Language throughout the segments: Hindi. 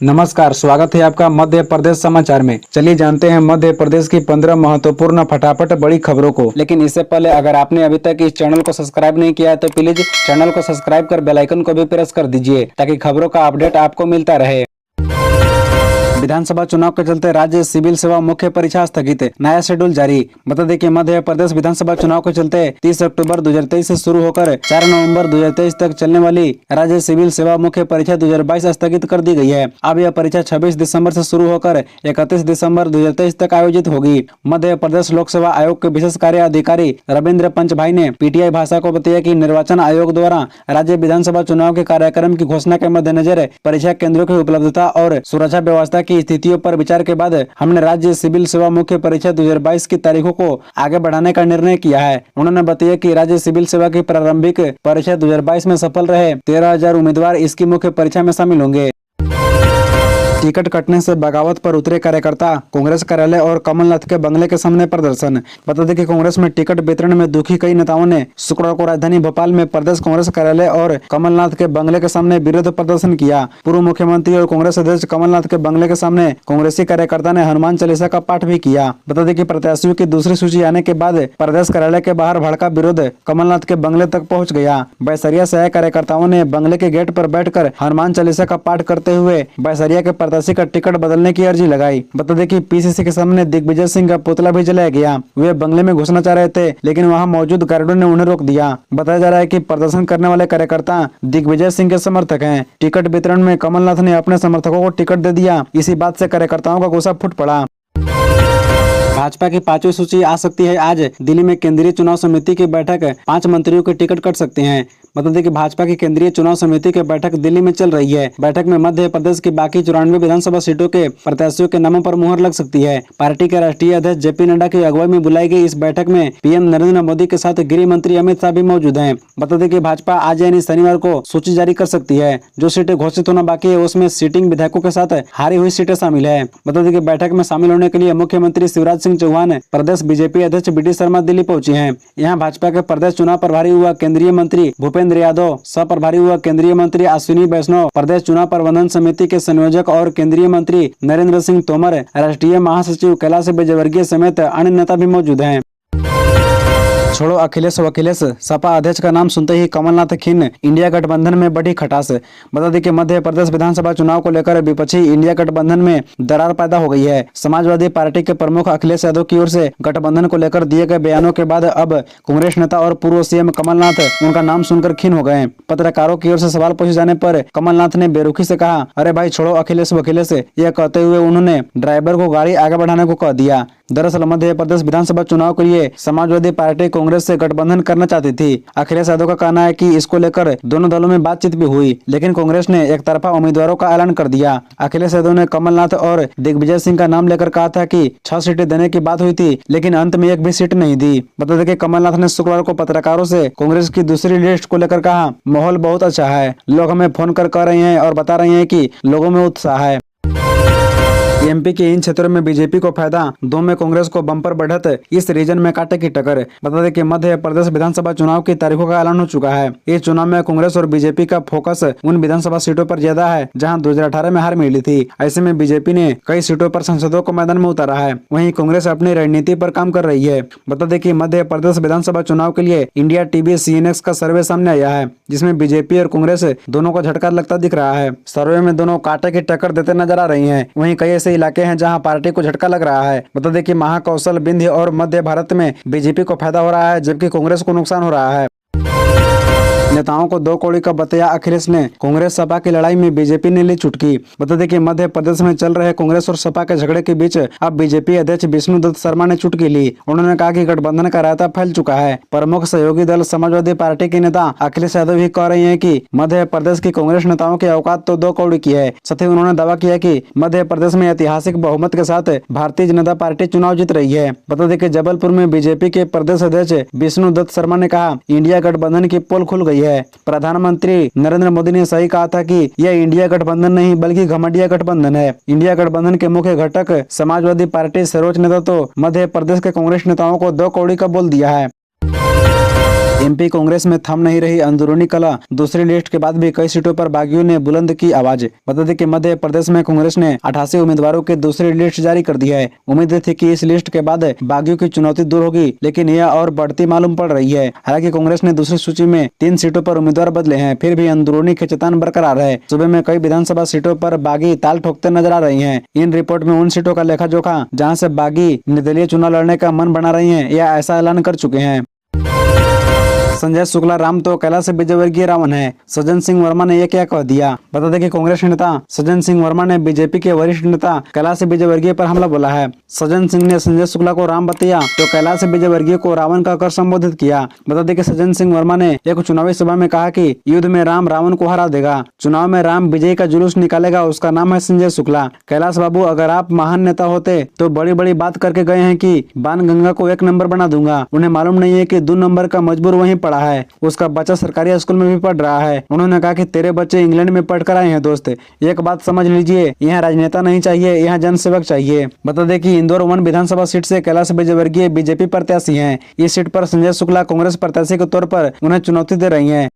नमस्कार, स्वागत है आपका मध्य प्रदेश समाचार में। चलिए जानते हैं मध्य प्रदेश की 15 महत्वपूर्ण फटाफट बड़ी खबरों को। लेकिन इससे पहले अगर आपने अभी तक इस चैनल को सब्सक्राइब नहीं किया है तो प्लीज चैनल को सब्सक्राइब कर बेल आइकन को भी प्रेस कर दीजिए ताकि खबरों का अपडेट आपको मिलता रहे। विधानसभा चुनाव के चलते राज्य सिविल सेवा मुख्य परीक्षा स्थगित, नया शेड्यूल जारी। बता दें कि मध्य प्रदेश विधानसभा चुनाव के चलते 30 अक्टूबर 2023 से शुरू होकर 4 नवंबर 2023 तक चलने वाली राज्य सिविल सेवा मुख्य परीक्षा 2022 स्थगित कर दी गई है। अब यह परीक्षा 26 दिसंबर से शुरू होकर 31 दिसंबर 2023 तक आयोजित होगी। मध्य प्रदेश लोक सेवा आयोग के विशेष कार्य अधिकारी रविंद्र पंचभाई ने पीटीआई भाषा को बताया कि निर्वाचन आयोग द्वारा राज्य विधानसभा चुनाव के कार्यक्रम की घोषणा के मद्देनजर परीक्षा केंद्रों की उपलब्धता और सुरक्षा व्यवस्था की स्थितियों पर विचार के बाद हमने राज्य सिविल सेवा मुख्य परीक्षा 2022 की तारीखों को आगे बढ़ाने का निर्णय किया है। उन्होंने बताया कि राज्य सिविल सेवा की प्रारंभिक परीक्षा 2022 में सफल रहे 13,000 उम्मीदवार इसकी मुख्य परीक्षा में शामिल होंगे। टिकट कटने से बगावत पर उतरे कार्यकर्ता, कांग्रेस कार्यालय और कमलनाथ के बंगले के सामने प्रदर्शन। बता दें कि कांग्रेस में टिकट वितरण में दुखी कई नेताओं ने शुक्रवार को राजधानी भोपाल में प्रदेश कांग्रेस कार्यालय और कमलनाथ के बंगले के सामने विरोध प्रदर्शन किया। पूर्व मुख्यमंत्री और कांग्रेस अध्यक्ष कमलनाथ के बंगले के सामने कांग्रेसी कार्यकर्ता ने हनुमान चालीसा का पाठ भी किया। बता दें कि प्रत्याशियों की दूसरी सूची आने के बाद प्रदेश कार्यालय के बाहर भड़का विरोध कमलनाथ के बंगले तक पहुँच गया। बैसरिया से आए कार्यकर्ताओं ने बंगले के गेट पर बैठकर हनुमान चालीसा का पाठ करते हुए बैसरिया के प्रत्याशी का टिकट बदलने की अर्जी लगाई। बता दें कि पीसीसी के सामने दिग्विजय सिंह का पुतला भी जलाया गया। वे बंगले में घुसना चाह रहे थे लेकिन वहां मौजूद गार्डों ने उन्हें रोक दिया। बताया जा रहा है कि प्रदर्शन करने वाले कार्यकर्ता दिग्विजय सिंह के समर्थक हैं। टिकट वितरण में कमलनाथ ने अपने समर्थकों को टिकट दे दिया। इसी बात से कार्यकर्ताओं का गुस्सा फूट पड़ा। भाजपा की 5वीं सूची आ सकती है आज। दिल्ली में केंद्रीय चुनाव समिति की बैठक, 5 मंत्रियों के टिकट कट सकते हैं। बता दें कि भाजपा की केंद्रीय चुनाव समिति की बैठक दिल्ली में चल रही है। बैठक में मध्य प्रदेश की बाकी 94 विधानसभा सीटों के प्रत्याशियों के नामों पर मुहर लग सकती है। पार्टी के राष्ट्रीय अध्यक्ष जेपी नड्डा की अगुवाई में बुलाई गई इस बैठक में पीएम नरेंद्र मोदी के साथ गृह मंत्री अमित शाह भी मौजूद हैं। बता दें कि भाजपा आज यानी शनिवार को सूची जारी कर सकती है। जो सीटें घोषित होना बाकी है उसमें सीटिंग विधायकों के साथ हारी हुई सीटें शामिल है। बता दें कि बैठक में शामिल होने के लिए मुख्यमंत्री शिवराज सिंह चौहान, प्रदेश बीजेपी अध्यक्ष बी डी शर्मा दिल्ली पहुंचे हैं। यहाँ भाजपा के प्रदेश चुनाव प्रभारी हुआ केंद्रीय मंत्री भूपेंद्र यादव, प्रभारी हुआ केंद्रीय मंत्री अश्विनी वैष्णव, प्रदेश चुनाव प्रबंधन समिति के संयोजक और केंद्रीय मंत्री नरेंद्र सिंह तोमर, राष्ट्रीय महासचिव कैलाश विजयवर्गीय समेत अन्य नेता भी मौजूद हैं। छोड़ो अखिलेश वकीलेश, सपा अध्यक्ष का नाम सुनते ही कमलनाथ खिन्न, इंडिया गठबंधन में बढ़ी खटास। बता दें कि मध्य प्रदेश विधानसभा चुनाव को लेकर विपक्षी इंडिया गठबंधन में दरार पैदा हो गई है। समाजवादी पार्टी के प्रमुख अखिलेश यादव की ओर से गठबंधन को लेकर दिए गए बयानों के बाद अब कांग्रेस नेता और पूर्व सीएम कमलनाथ उनका नाम सुनकर खिन्न हो गए। पत्रकारों की ओर से सवाल पूछे जाने पर कमलनाथ ने बेरुखी से कहा, अरे भाई छोड़ो अखिलेश वकीलेश। यह कहते हुए उन्होंने ड्राइवर को गाड़ी आगे बढ़ाने को कह दिया। दरअसल मध्य प्रदेश विधानसभा चुनाव के लिए समाजवादी पार्टी कांग्रेस से गठबंधन करना चाहती थी। अखिलेश यादव का कहना है कि इसको लेकर दोनों दलों में बातचीत भी हुई लेकिन कांग्रेस ने एक तरफा उम्मीदवारों का ऐलान कर दिया। अखिलेश यादव ने कमलनाथ और दिग्विजय सिंह का नाम लेकर कहा था कि 6 सीटें देने की बात हुई थी लेकिन अंत में एक भी सीट नहीं दी। बता दें कि कमलनाथ ने शुक्रवार को पत्रकारों से कांग्रेस की दूसरी लिस्ट को लेकर कहा, माहौल बहुत अच्छा है, लोग हमें फोन कर कह रहे हैं और बता रहे हैं कि लोगों में उत्साह है। एमपी के इन क्षेत्रों में बीजेपी को फायदा, 2 में कांग्रेस को बम्पर बढ़त, इस रीजन में कांटे की टक्कर। बता दें कि मध्य प्रदेश विधानसभा चुनाव की तारीखों का ऐलान हो चुका है। इस चुनाव में कांग्रेस और बीजेपी का फोकस उन विधानसभा सीटों पर ज्यादा है जहां 2018 में हार मिली थी। ऐसे में बीजेपी ने कई सीटों पर सांसदों को मैदान में उतारा है, वहीं कांग्रेस अपनी रणनीति पर काम कर रही है। बता दें कि मध्य प्रदेश विधानसभा चुनाव के लिए इंडिया टीवी CNX का सर्वे सामने आया है जिसमें बीजेपी और कांग्रेस दोनों को झटका लगता दिख रहा है। सर्वे में दोनों कांटे की टक्कर देते नजर आ रही है। वहीं कई ऐसे इलाके हैं जहां पार्टी को झटका लग रहा है। बता दें कि महाकौशल, विंध्य और मध्य भारत में बीजेपी को फायदा हो रहा है जबकि कांग्रेस को नुकसान हो रहा है। नेताओं को 2 कौड़ी का बताया अखिलेश ने, कांग्रेस सपा की लड़ाई में बीजेपी ने ली चुटकी। बता दें कि मध्य प्रदेश में चल रहे कांग्रेस और सपा के झगड़े के बीच अब बीजेपी अध्यक्ष विष्णुदत्त शर्मा ने चुटकी ली। उन्होंने कहा कि गठबंधन का रायता फैल चुका है। प्रमुख सहयोगी दल समाजवादी पार्टी के नेता अखिलेश यादव भी कह रहे हैं कि मध्य प्रदेश की कांग्रेस नेताओं की औकात तो 2 कौड़ी की है। साथ ही उन्होंने दावा किया कि मध्य प्रदेश में ऐतिहासिक बहुमत के साथ भारतीय जनता पार्टी चुनाव जीत रही है। बता दें कि जबलपुर में बीजेपी के प्रदेश अध्यक्ष विष्णुदत्त शर्मा ने कहा, इंडिया गठबंधन की पोल खुल गई है। प्रधानमंत्री नरेंद्र मोदी ने सही कहा था कि यह इंडिया गठबंधन नहीं बल्कि घमंडिया गठबंधन है। इंडिया गठबंधन के मुख्य घटक समाजवादी पार्टी सर्वोच्च नेता तो मध्य प्रदेश के कांग्रेस नेताओं को 2 कौड़ी का बोल दिया है। एमपी कांग्रेस में थम नहीं रही अंदरूनी कलह, दूसरी लिस्ट के बाद भी कई सीटों पर बागियों ने बुलंद की आवाज। बता दें कि मध्य प्रदेश में कांग्रेस ने 88 उम्मीदवारों की दूसरी लिस्ट जारी कर दी है। उम्मीद थी कि इस लिस्ट के बाद बागियों की चुनौती दूर होगी, लेकिन यह और बढ़ती मालूम पड़ रही है। हालांकि कांग्रेस ने दूसरी सूची में 3 सीटों पर उम्मीदवार बदले हैं, फिर भी अंदरूनी खींचतान बरकरार है। सूबे में कई विधानसभा सीटों पर बागी ताल ठोकते नजर आ रही है। इन रिपोर्ट में उन सीटों का लेखा जोखा जहाँ से बागी निर्दलीय चुनाव लड़ने का मन बना रही है या ऐसा ऐलान कर चुके हैं। संजय शुक्ला राम तो कैलाश विजयवर्गीय रावण है, सज्जन सिंह वर्मा ने यह क्या कह दिया। बता दें कि कांग्रेस नेता सज्जन सिंह वर्मा ने बीजेपी के वरिष्ठ नेता कैलाश विजयवर्गीय पर हमला बोला है। सज्जन सिंह ने संजय शुक्ला को राम बताया तो कैलाश विजयवर्गीय को रावण कहकर संबोधित किया। बता दें कि सज्जन सिंह वर्मा ने एक चुनावी सभा में कहा कि युद्ध में राम रावण को हरा देगा, चुनाव में राम विजय का जुलूस निकालेगा, उसका नाम है संजय शुक्ला। कैलाश बाबू, अगर आप महान नेता होते तो बड़ी बड़ी बात करके गए हैं कि बाणगंगा को 1 नंबर बना दूंगा। उन्हें मालूम नहीं है कि 2 नंबर का मजबूर वहीं पड़ा है, उसका बच्चा सरकारी स्कूल में भी पढ़ रहा है। उन्होंने कहा कि तेरे बच्चे इंग्लैंड में पढ़कर आए हैं दोस्त, एक बात समझ लीजिए, यहाँ राजनेता नहीं चाहिए, यहाँ जनसेवक चाहिए। बता दें कि इंदौर 1 विधानसभा सीट से कैलाश विजयवर्गीय बीजेपी प्रत्याशी हैं। इस सीट पर संजय शुक्ला कांग्रेस प्रत्याशी के तौर पर उन्हें चुनौती दे रही है।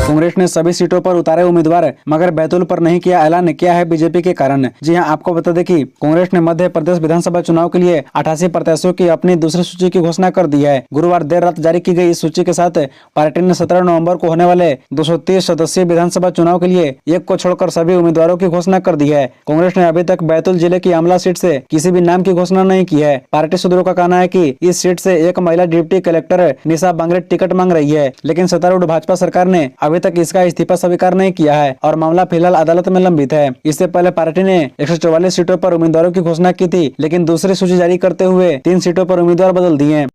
कांग्रेस ने सभी सीटों पर उतारे उम्मीदवार, मगर बैतूल पर नहीं किया ऐलान। क्या है बीजेपी के कारण? जी हां, आपको बता दें कि कांग्रेस ने मध्य प्रदेश विधानसभा चुनाव के लिए 88 प्रत्याशियों की अपनी दूसरी सूची की घोषणा कर दी है। गुरुवार देर रात जारी की गई इस सूची के साथ पार्टी ने 17 नवंबर को होने वाले 230 सदस्यीय विधानसभा चुनाव के लिए एक को छोड़कर सभी उम्मीदवारों की घोषणा कर दी है। कांग्रेस ने अभी तक बैतूल जिले की आमला सीट से किसी भी नाम की घोषणा नहीं की है। पार्टी सूत्रों का कहना है कि इस सीट से एक महिला डिप्टी कलेक्टर निशा बांगरे टिकट मांग रही है, लेकिन सत्तारूढ़ भाजपा सरकार ने अभी तक इसका इस्तीफा स्वीकार नहीं किया है और मामला फिलहाल अदालत में लंबित है। इससे पहले पार्टी ने 144 सीटों पर उम्मीदवारों की घोषणा की थी, लेकिन दूसरी सूची जारी करते हुए 3 सीटों पर उम्मीदवार बदल दिए।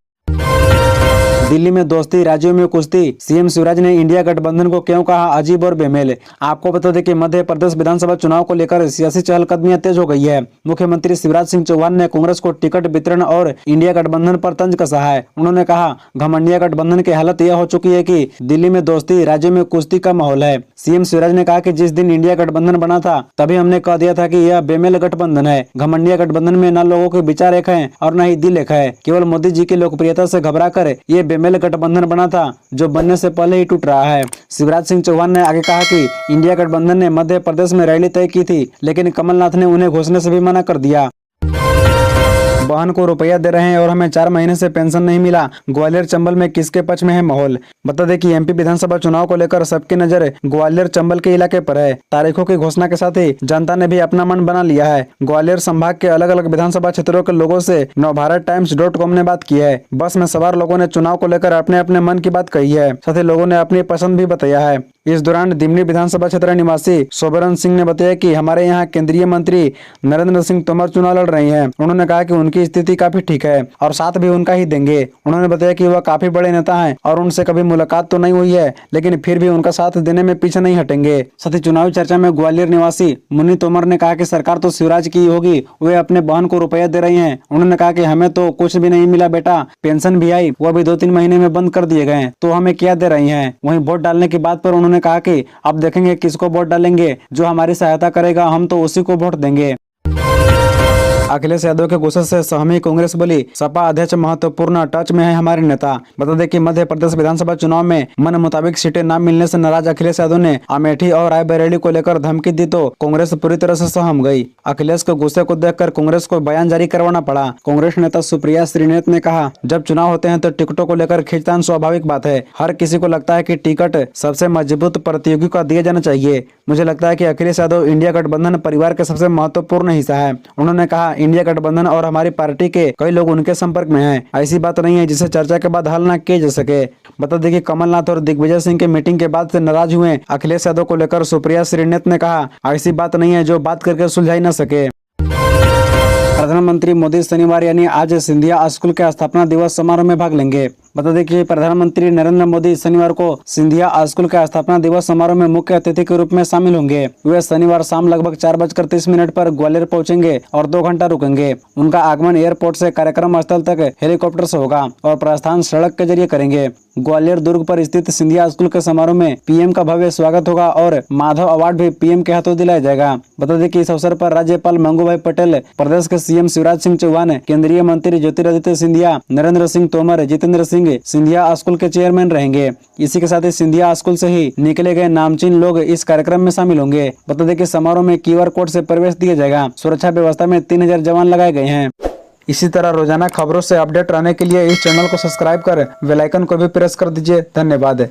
दिल्ली में दोस्ती, राज्यों में कुश्ती, सीएम शिवराज ने इंडिया गठबंधन को क्यों कहा अजीब और बेमेल। आपको बता दें कि मध्य प्रदेश विधानसभा चुनाव को लेकर सियासी चहलकदमियां तेज हो गई है। मुख्यमंत्री शिवराज सिंह चौहान ने कांग्रेस को टिकट वितरण और इंडिया गठबंधन पर तंज कसा है। उन्होंने कहा, घमंडिया गठबंधन की हालत यह हो चुकी है कि दिल्ली में दोस्ती, राज्यों में कुश्ती का माहौल है। सीएम शिवराज ने कहा कि जिस दिन इंडिया गठबंधन बना था तभी हमने कह दिया था कि यह बेमेल गठबंधन है। घमंडिया गठबंधन में न लोगों के विचार एक है और न ही दिल एक है। केवल मोदी जी की लोकप्रियता से घबराकर ये बेमेल गठबंधन बना था, जो बनने से पहले ही टूट रहा है। शिवराज सिंह चौहान ने आगे कहा कि इंडिया गठबंधन ने मध्य प्रदेश में रैली तय की थी, लेकिन कमलनाथ ने उन्हें घोषणा से भी मना कर दिया। बहन को रुपया दे रहे हैं और हमें 4 महीने से पेंशन नहीं मिला। ग्वालियर चंबल में किसके पक्ष में है माहौल? बता दें कि एमपी विधानसभा चुनाव को लेकर सबकी नजर ग्वालियर चंबल के इलाके पर है। तारीखों की घोषणा के साथ ही जनता ने भी अपना मन बना लिया है। ग्वालियर संभाग के अलग अलग विधानसभा क्षेत्रों के लोगों से नवभारत-टाइम्स.com ने बात की है। बस में सवार लोगों ने चुनाव को लेकर अपने अपने मन की बात कही है, साथ ही लोगों ने अपनी पसंद भी बताया है। इस दौरान दिमनी विधानसभा क्षेत्र निवासी सोबरन सिंह ने बताया कि हमारे यहाँ केंद्रीय मंत्री नरेंद्र सिंह तोमर चुनाव लड़ रहे हैं। उन्होंने कहा कि उनकी स्थिति काफी ठीक है और साथ भी उनका ही देंगे। उन्होंने बताया कि वह काफी बड़े नेता हैं और उनसे कभी मुलाकात तो नहीं हुई है, लेकिन फिर भी उनका साथ देने में पीछे नहीं हटेंगे। साथ ही चुनावी चर्चा में ग्वालियर निवासी मुन्नी तोमर ने कहा कि सरकार तो शिवराज की होगी, वे अपने बहन को रुपया दे रही है। उन्होंने कहा कि हमें तो कुछ भी नहीं मिला बेटा, पेंशन भी आई, वो भी 2-3 महीने में बंद कर दिए गए, तो हमें क्या दे रही है। वहीं वोट डालने की बात पर उन्होंने कहा कि अब देखेंगे किसको वोट डालेंगे, जो हमारी सहायता करेगा हम तो उसी को वोट देंगे। अखिलेश यादव के गुस्से से सहमी कांग्रेस बोली, सपा अध्यक्ष महत्वपूर्ण टच में है हमारे नेता। बता दें कि मध्य प्रदेश विधानसभा चुनाव में मन मुताबिक सीटें न मिलने से नाराज अखिलेश यादव ने अमेठी और रायबरेली को लेकर धमकी दी तो कांग्रेस पूरी तरह से सहम गई। अखिलेश के गुस्से को देखकर कांग्रेस को बयान जारी करवाना पड़ा। कांग्रेस नेता सुप्रिया श्रीनेत ने कहा, जब चुनाव होते हैं तो टिकटों को लेकर खींचतान स्वाभाविक बात है। हर किसी को लगता है कि टिकट सबसे मजबूत प्रतियोगी को दिया जाना चाहिए। मुझे लगता है कि अखिलेश यादव इंडिया गठबंधन परिवार का सबसे महत्वपूर्ण हिस्सा है। उन्होंने कहा, इंडिया गठबंधन और हमारी पार्टी के कई लोग उनके संपर्क में हैं। ऐसी बात नहीं है जिसे चर्चा के बाद हल न किया जा सके। बता दें कि कमलनाथ और दिग्विजय सिंह के मीटिंग के बाद से नाराज हुए अखिलेश यादव को लेकर सुप्रिया श्रीनेत ने कहा, ऐसी बात नहीं है जो बात करके सुलझाई न सके। प्रधानमंत्री मोदी शनिवार यानी आज सिंधिया स्कूल के स्थापना दिवस समारोह में भाग लेंगे। बता दें कि प्रधानमंत्री नरेंद्र मोदी शनिवार को सिंधिया स्कूल के स्थापना दिवस समारोह में मुख्य अतिथि के रूप में शामिल होंगे। वे शनिवार शाम लगभग 4:30 पर ग्वालियर पहुंचेंगे और 2 घंटा रुकेंगे। उनका आगमन एयरपोर्ट से कार्यक्रम स्थल तक हेलीकॉप्टर से होगा और प्रस्थान सड़क के जरिए करेंगे। ग्वालियर दुर्ग पर स्थित सिंधिया स्कूल के समारोह में पीएम का भव्य स्वागत होगा और माधव अवार्ड भी पीएम के हाथों दिलाया जाएगा। बता दें कि इस अवसर पर राज्यपाल मंगूभाई पटेल, प्रदेश के सीएम शिवराज सिंह चौहान, केंद्रीय मंत्री ज्योतिरादित्य सिंधिया, नरेंद्र सिंह तोमर, जितेंद्र सिंह, सिंह सिंधिया स्कूल के चेयरमैन रहेंगे। इसी के साथ ही सिंधिया स्कूल से ही निकले गए नामचीन लोग इस कार्यक्रम में शामिल होंगे। बता दें कि समारोह में QR कोड से प्रवेश दिया जाएगा। सुरक्षा व्यवस्था में 3000 जवान लगाए गए हैं। इसी तरह रोजाना खबरों से अपडेट रहने के लिए इस चैनल को सब्सक्राइब कर बेल आइकन को भी प्रेस कर दीजिए। धन्यवाद।